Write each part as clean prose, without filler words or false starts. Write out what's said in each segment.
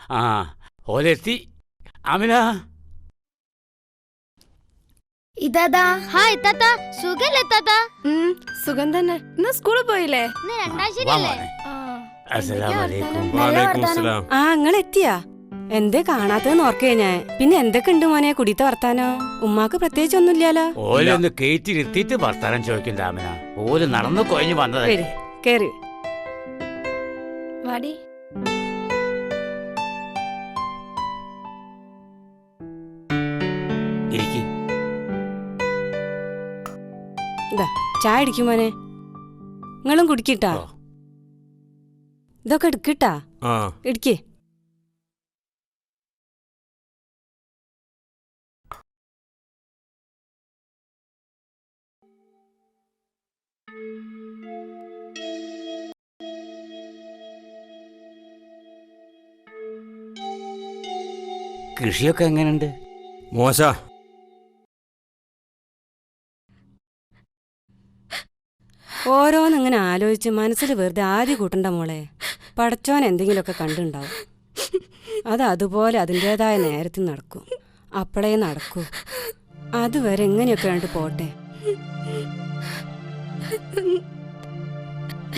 ആ ഓലെത്തി. അമിന ഇതാ. ഹായ് താത്ത, സുഖല്ലേ താത്ത? സുഖം തന്നെ. ഇന്ന് സ്കൂളിൽ പോയില്ലേ? ഇന്ന് രണ്ടാം വാ ശരിയല്ലേ? മോനെ. അസ്സലാമലൈക്കും. വാലേക്കുംസലാം. ആ ഇങ്ങളെത്തിയാ? എന്തേ കാണാത്തതെന്ന് ഓർക്കേ ഞാൻ. പിന്നെ എന്തൊക്കെ ഉണ്ട് മോനെ കുടിത്ത വർത്താനോ? ഉമ്മാക്ക് പ്രത്യേകിച്ച് ഒന്നുമില്ലാലോ? ഓലൊന്ന് കയറ്റിരുത്തിയിട്ട് വർത്താനം ചോദിക്കണ്ട അമിന. ഓല് നടന്നു കൊഴിഞ്ഞു വന്നത്. വരി കേറി. വാടി. ഇരിക്ക്. ഇതാ ചായ അടിക്കും മോനെ. നിങ്ങളും കുടിക്കിട്ടാ. ഓ. ഇതൊക്കെ എടുക്കിട്ടാ. ആ ഇടിക്കേ. കൃഷിയൊക്കെ എങ്ങനെയുണ്ട്? മോശ. ഓരോന്നിങ്ങനെ ആലോചിച്ച് മനസ്സിൽ വെറുതെ ആദ്യം കൂട്ടണ്ട മോളെ. പടച്ചോൻ എന്തെങ്കിലുമൊക്കെ കണ്ടുണ്ടാവും. അത് അതുപോലെ അതിൻ്റെതായ നേരത്തിൽ നടക്കും. അപ്പോഴേ നടക്കൂ. അതുവരെ എങ്ങനെയൊക്കെ കണ്ട് പോട്ടെ.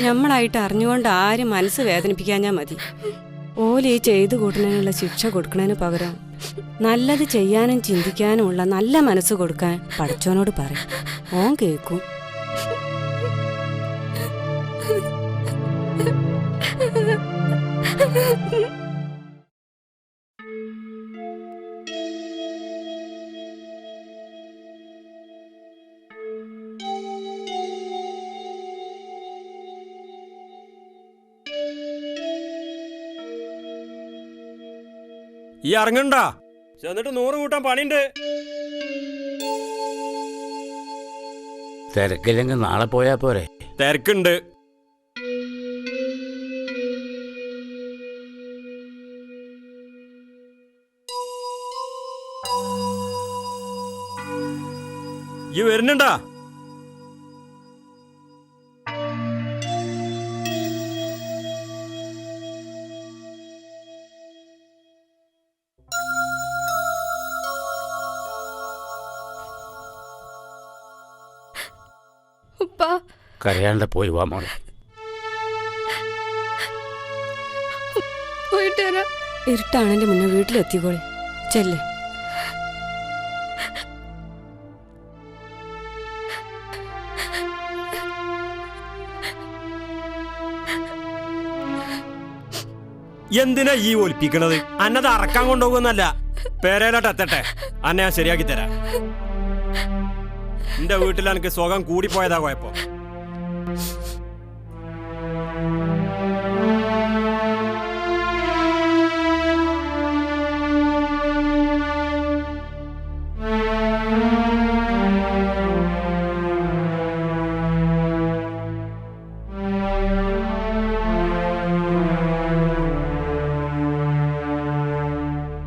നമ്മളായിട്ട് അറിഞ്ഞുകൊണ്ട് ആരും മനസ്സ് വേദനിപ്പിക്കാഞ്ഞാൽ മതി. ഓല് ഈ ചെയ്തു കൂട്ടുന്നതിനുള്ള ശിക്ഷ കൊടുക്കുന്നതിന് പകരം നല്ലത് ചെയ്യാനും ചിന്തിക്കാനുമുള്ള നല്ല മനസ്സ് കൊടുക്കാൻ പടച്ചോനോട് പറയും. ഓൻ കേൾക്കും. ഈ ഇറങ്ങണ്ടാ. ചെന്നിട്ട് 100 കൂട്ടാൻ പണിയുണ്ട്. തിരക്കില്ലെങ്കിൽ നാളെ പോയാ പോരെ? തിരക്കുണ്ട്. ഈ വരുന്നുണ്ടാ? ഉപ്പാ കരയാണ്ട് പോയി വാ മോളെ. പോയിട്ട് വരാം. ഇരുട്ടാണെന്റെ മുന്നേ വീട്ടിലെത്തിക്കോളെ. ചെല്ലേ. എന്തിനാ ഈ ഒലിപ്പിക്കണത്? അന്നത് അറക്കാൻ കൊണ്ടുപോകുന്നല്ല. പേരയിലോട്ട് എത്തട്ടെ, അന്നെ ഞാൻ ശരിയാക്കി തരാം. എന്റെ വീട്ടിൽ എനിക്ക് സുഖം കൂടിപ്പോയതാ കുഴപ്പം.